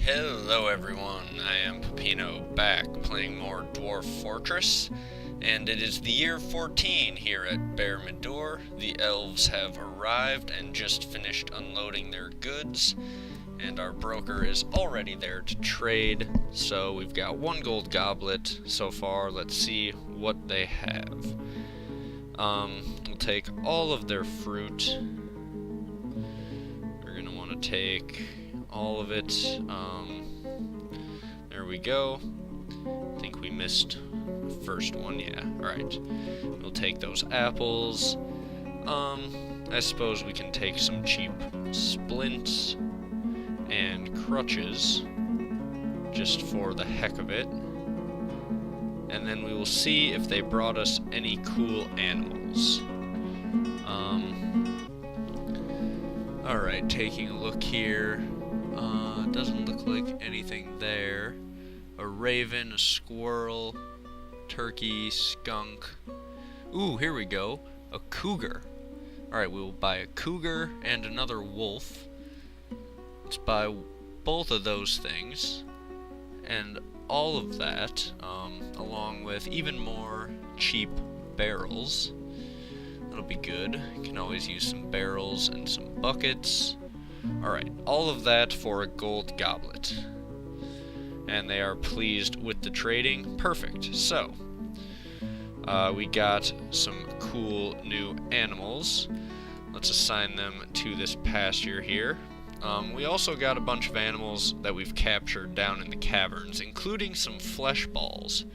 Hello everyone, I am Pepino, back playing more Dwarf Fortress, and it is the year 14 here at Bermidor. The elves have arrived and just finished unloading their goods, and our broker is already there to trade, so we've got one gold goblet so far. Let's see what they have. We'll take all of their fruit. We're gonna want to take all of it. There we go. I think we missed the first one, yeah. Alright. We'll take those apples. I suppose we can take some cheap splints and crutches just for the heck of it. And then we will see if they brought us any cool animals. Alright, taking a look here. Doesn't look like anything there. A raven, a squirrel, turkey, skunk. Ooh, here we go. A cougar. Alright, we will buy a cougar and another wolf. Let's buy both of those things. And all of that, along with even more cheap barrels. That'll be good. You can always use some barrels and some buckets. Alright, all of that for a gold goblet. And they are pleased with the trading. Perfect. So, we got some cool new animals. Let's assign them to this pasture here. We also got a bunch of animals that we've captured down in the caverns, including some flesh balls.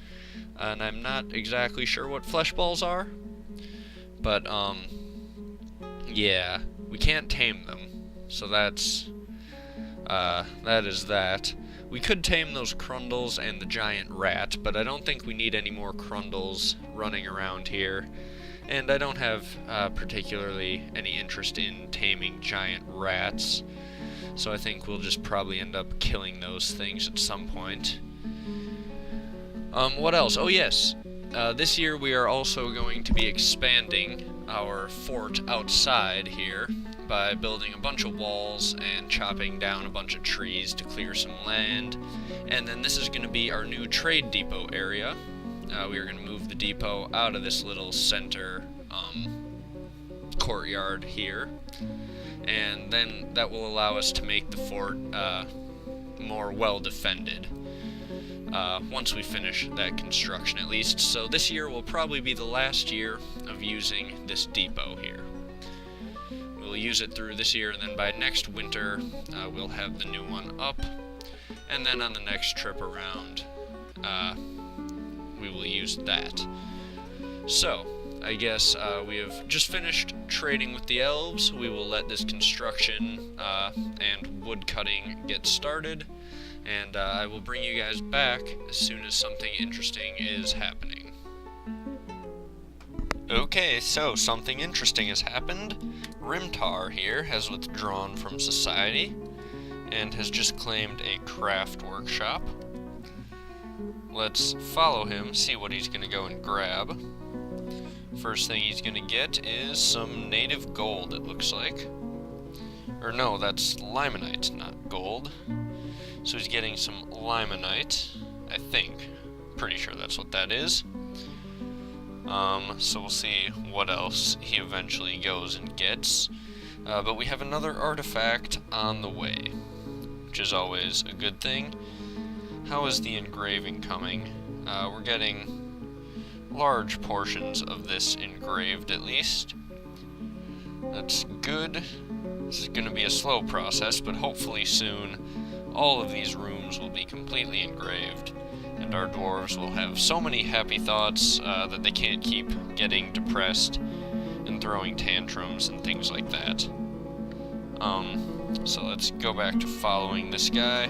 And I'm not exactly sure what flesh balls are, but, yeah, we can't tame them. So that is that. We could tame those crundles and the giant rat, but I don't think we need any more crundles running around here. And I don't have particularly any interest in taming giant rats, so I think we'll just probably end up killing those things at some point. What else? Oh yes, this year we are also going to be expanding our fort outside here by building a bunch of walls and chopping down a bunch of trees to clear some land. And then this is going to be our new trade depot area. We are going to move the depot out of this little center courtyard here. And then that will allow us to make the fort more well defended. Once we finish that construction at least. So this year will probably be the last year of using this depot here. We'll use it through this year, and then by next winter we'll have the new one up, and then on the next trip around we will use that. So I guess we have just finished trading with the elves. We will let this construction and wood cutting get started, and I will bring you guys back as soon as something interesting is happening. Okay, so something interesting has happened. Rimtar here has withdrawn from society and has just claimed a craft workshop. Let's follow him, see what he's gonna go and grab. First thing he's gonna get is some native gold, it looks like. Or no, that's limonite, not gold. So he's getting some limonite, I think. Pretty sure that's what that is. So we'll see what else he eventually goes and gets. But we have another artifact on the way, which is always a good thing. How is the engraving coming? We're getting large portions of this engraved, at least. That's good. This is going to be a slow process, but hopefully soon all of these rooms will be completely engraved. And our dwarves will have so many happy thoughts that they can't keep getting depressed and throwing tantrums and things like that. So let's go back to following this guy.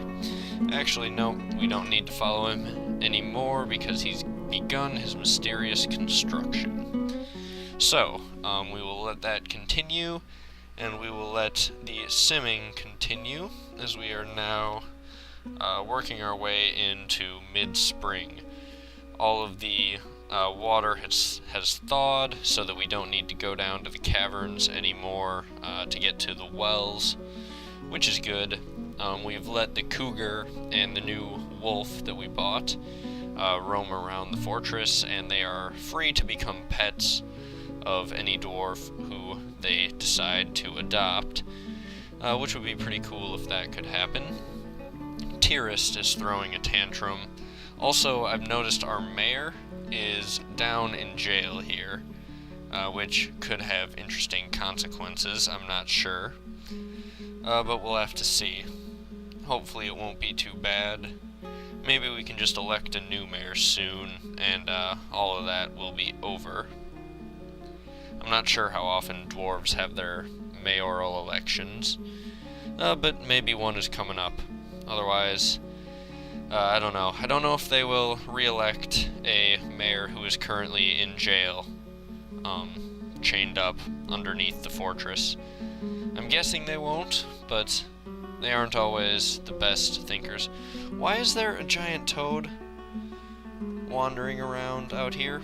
Actually, no, we don't need to follow him anymore because he's begun his mysterious construction. So, we will let that continue, and we will let the simming continue, as we are now working our way into mid-spring. All of the water has thawed, so that we don't need to go down to the caverns anymore to get to the wells. which is good. We've let the cougar and the new wolf that we bought roam around the fortress, and they are free to become pets of any dwarf who they decide to adopt, which would be pretty cool if that could happen. Tyrist is throwing a tantrum. Also, I've noticed our mayor is down in jail here, which could have interesting consequences. I'm not sure, but we'll have to see. Hopefully it won't be too bad. Maybe we can just elect a new mayor soon, and all of that will be over. I'm not sure how often dwarves have their mayoral elections, but maybe one is coming up. Otherwise, I don't know. I don't know if they will re-elect a mayor who is currently in jail, chained up underneath the fortress. I'm guessing they won't, but they aren't always the best thinkers. Why is there a giant toad wandering around out here?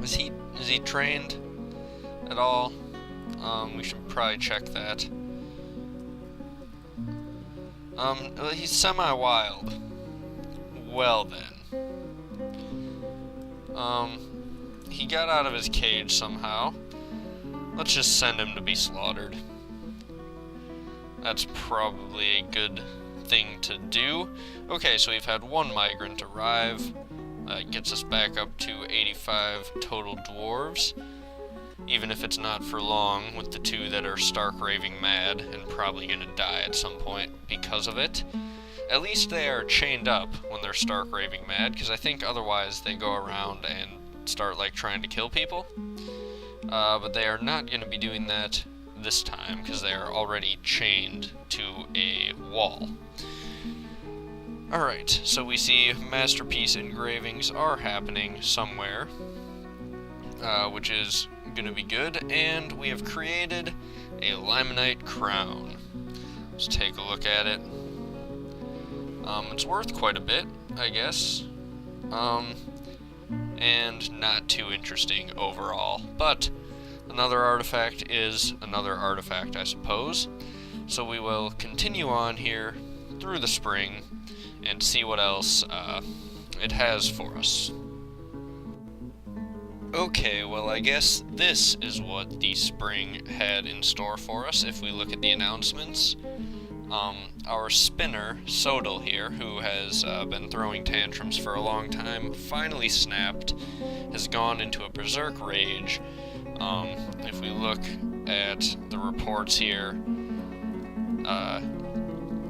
Is he trained at all? We should probably check that. He's semi-wild. Well then. He got out of his cage somehow. Let's just send him to be slaughtered. That's probably a good thing to do. Okay, so we've had one migrant arrive. That gets us back up to 85 total dwarves. Even if it's not for long, with the two that are stark raving mad and probably gonna die at some point because of it. At least they are chained up when they're stark raving mad, because I think otherwise they go around and start like trying to kill people. But they are not gonna be doing that this time, because they are already chained to a wall. Alright, so we see masterpiece engravings are happening somewhere, which is gonna be good, and we have created a limonite crown. Let's take a look at it. It's worth quite a bit, I guess, and not too interesting overall, but another artifact is another artifact, I suppose. So we will continue on here through the spring and see what else it has for us. Okay, well, I guess this is what the spring had in store for us if we look at the announcements. Our spinner, Sodal here, who has been throwing tantrums for a long time, finally snapped, has gone into a berserk rage. If we look at the reports here,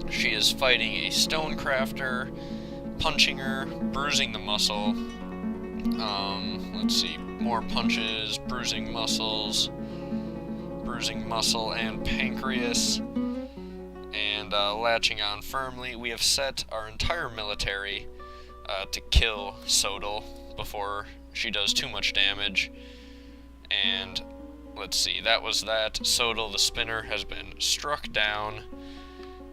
she is fighting a stonecrafter, punching her, bruising the muscle. Let's see, more punches, bruising muscle and pancreas, and latching on firmly. We have set our entire military to kill Sodal before she does too much damage. And let's see, that was that. Sodal, the spinner, has been struck down.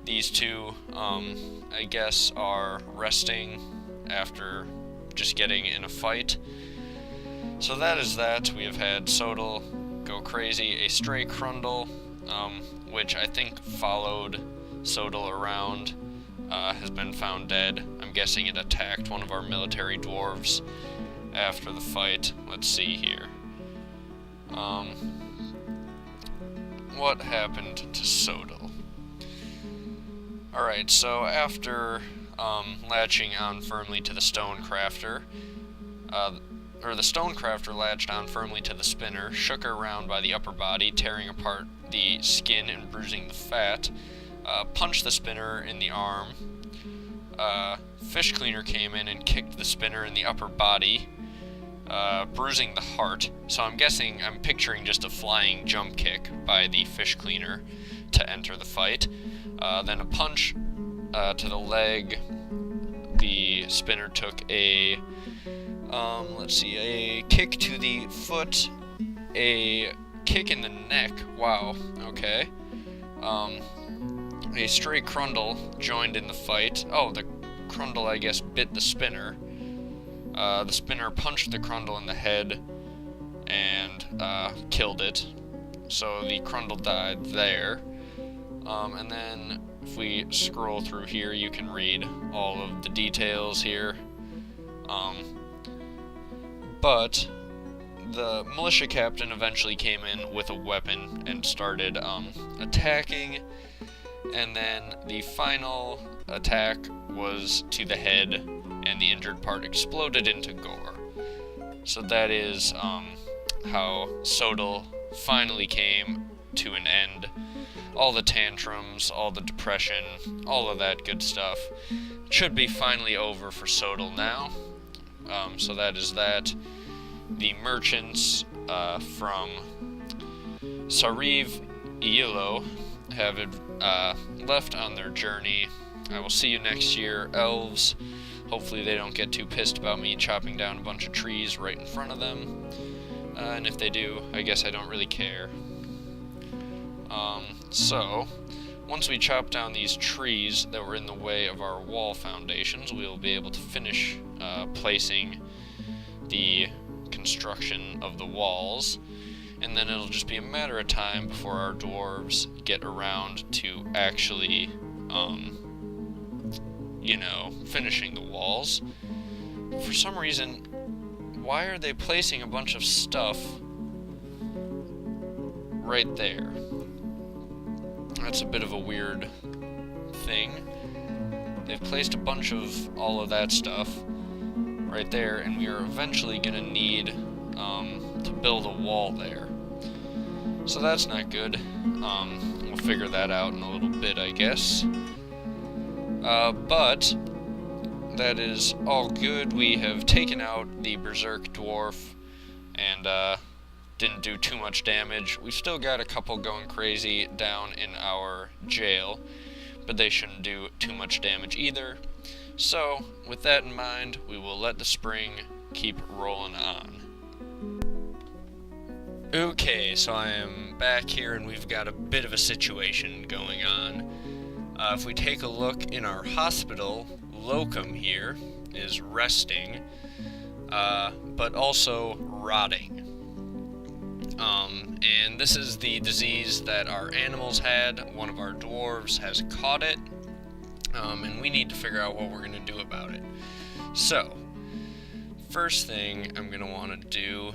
These two, I guess, are resting after just getting in a fight. So that is that. We have had Sodal go crazy. A stray Crundle, which I think followed Sodal around, has been found dead. I'm guessing it attacked one of our military dwarves after the fight. Let's see here. What happened to Sodal? Alright, so after latching on firmly to the stonecrafter, the stonecrafter latched on firmly to the spinner, shook her around by the upper body, tearing apart the skin and bruising the fat, punched the spinner in the arm. Fish cleaner came in and kicked the spinner in the upper body, bruising the heart. So I'm picturing just a flying jump kick by the fish cleaner to enter the fight. Then a punch to the leg. The spinner took a kick to the foot, a kick in the neck. Wow, okay. A stray Crundle joined in the fight. Oh, the Crundle, I guess, bit the spinner. The spinner punched the Crundle in the head and killed it. So the Crundle died there. And then if we scroll through here, you can read all of the details here. But the militia captain eventually came in with a weapon and started attacking, and then the final attack was to the head, and the injured part exploded into gore. So that is how Sodal finally came to an end. All the tantrums, all the depression, all of that good stuff should be finally over for Sodal now. So that is that. The merchants from Sariv Iilo have left on their journey. I will see you next year, elves. Hopefully they don't get too pissed about me chopping down a bunch of trees right in front of them. And if they do, I guess I don't really care. So, once we chop down these trees that were in the way of our wall foundations, we'll be able to finish placing the construction of the walls, and then it'll just be a matter of time before our dwarves get around to actually, finishing the walls. For some reason, why are they placing a bunch of stuff right there? That's a bit of a weird thing. They've placed a bunch of all of that stuff right there, and we are eventually going to need to build a wall there. So that's not good. We'll figure that out in a little bit, I guess. But that is all good. We have taken out the Berserk Dwarf and didn't do too much damage. We've still got a couple going crazy down in our jail, but they shouldn't do too much damage either. So, with that in mind, we will let the spring keep rolling on. Okay, so I am back here and we've got a bit of a situation going on. If we take a look in our hospital, Locum here is resting, but also rotting. And this is the disease that our animals had. One of our dwarves has caught it. And we need to figure out what we're going to do about it. So, first thing I'm going to want to do,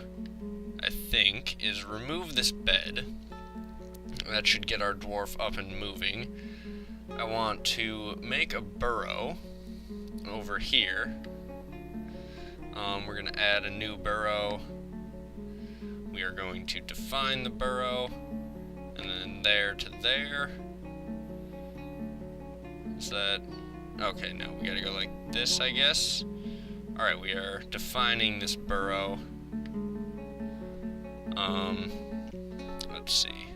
I think, is remove this bed. That should get our dwarf up and moving. I want to make a burrow over here. We're going to add a new burrow. We are going to define the burrow, and then there to there. Is that... Okay, no, we gotta go like this, I guess. Alright, we are defining this burrow. Let's see.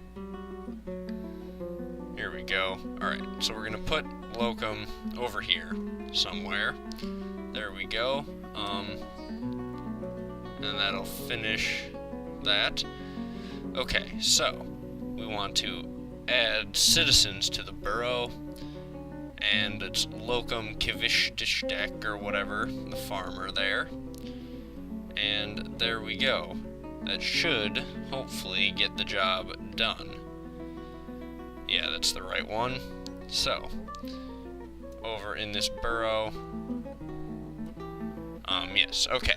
Here we go. Alright, so we're gonna put Locum over here somewhere. There we go. And that'll finish that. Okay, so we want to add citizens to the burrow. And it's Locum Kivishtishdek or whatever, the farmer there. And there we go. That should hopefully get the job done. Yeah, that's the right one. So, over in this burrow. Yes, okay.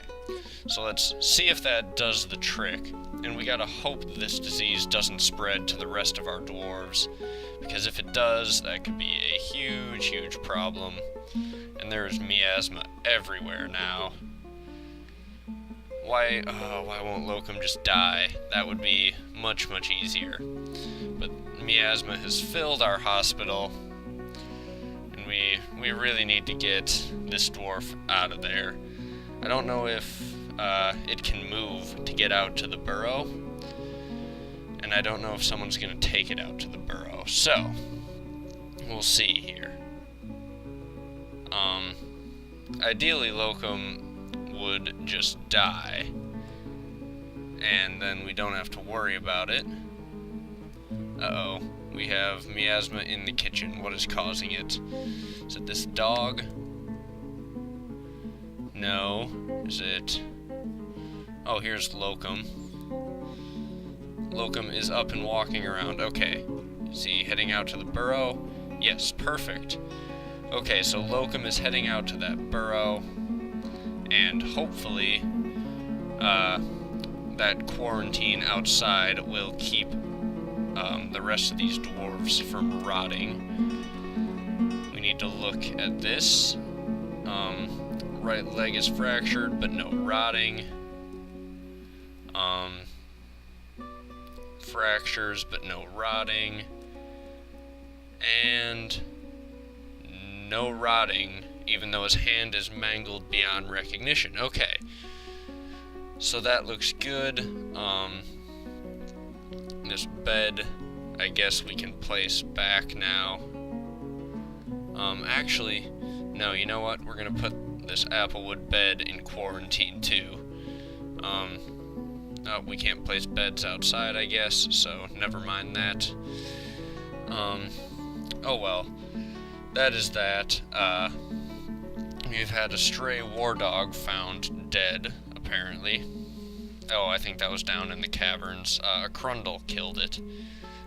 So let's see if that does the trick. And we gotta hope that this disease doesn't spread to the rest of our dwarves. Because if it does, that could be a huge, huge problem. And there is miasma everywhere now. Why won't Locum just die? That would be much, much easier. But miasma has filled our hospital. And we really need to get this dwarf out of there. I don't know if it can move to get out to the burrow. And I don't know if someone's going to take it out to the burrow. So, we'll see here. Ideally, Locum would just die. And then we don't have to worry about it. Uh-oh. We have miasma in the kitchen. What is causing it? Is it this dog? No. Is it... Oh, here's Locum. Locum is up and walking around. Okay. Is he heading out to the burrow? Yes, perfect. Okay, so Locum is heading out to that burrow, and hopefully that quarantine outside will keep the rest of these dwarves from rotting. We need to look at this. Right leg is fractured, but no rotting. Fractures, but no rotting. And no rotting, even though his hand is mangled beyond recognition. Okay. So that looks good. This bed, I guess we can place back now. Actually, no, you know what? We're gonna put this applewood bed in quarantine too. Oh, we can't place beds outside, I guess, so never mind that. Oh well. That is that. We've had a stray war dog found dead, apparently. Oh, I think that was down in the caverns. A Crundle killed it.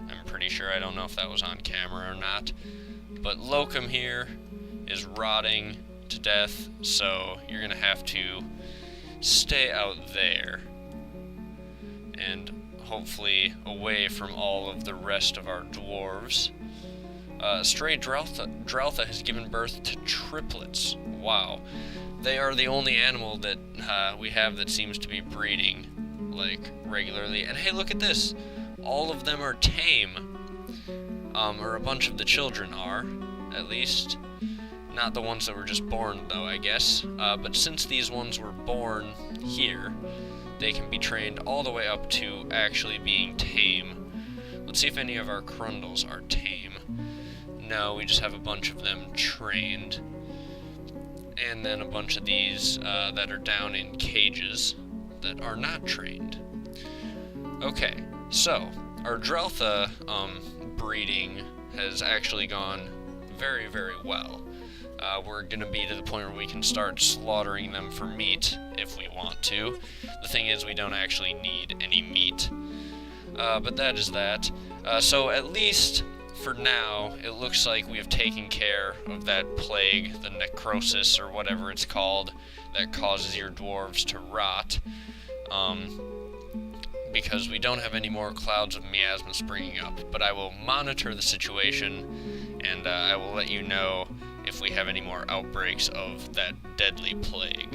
I'm pretty sure. I don't know if that was on camera or not. But Locum here is rotting to death, so you're gonna have to stay out there. And hopefully away from all of the rest of our dwarves. Stray Draltha has given birth to triplets. Wow. They are the only animal that we have that seems to be breeding, like, regularly. And hey, look at this! All of them are tame. Or a bunch of the children are, at least. Not the ones that were just born, though, I guess. But since these ones were born here, they can be trained all the way up to actually being tame. Let's see if any of our Crundles are tame. No, we just have a bunch of them trained. And then a bunch of these that are down in cages that are not trained. Okay, so our Draltha breeding has actually gone very, very well. We're going to be to the point where we can start slaughtering them for meat if we want to. The thing is, we don't actually need any meat. But that is that. So at least for now, it looks like we have taken care of that plague, the necrosis or whatever it's called, that causes your dwarves to rot. Because we don't have any more clouds of miasma springing up. But I will monitor the situation, and I will let you know if we have any more outbreaks of that deadly plague.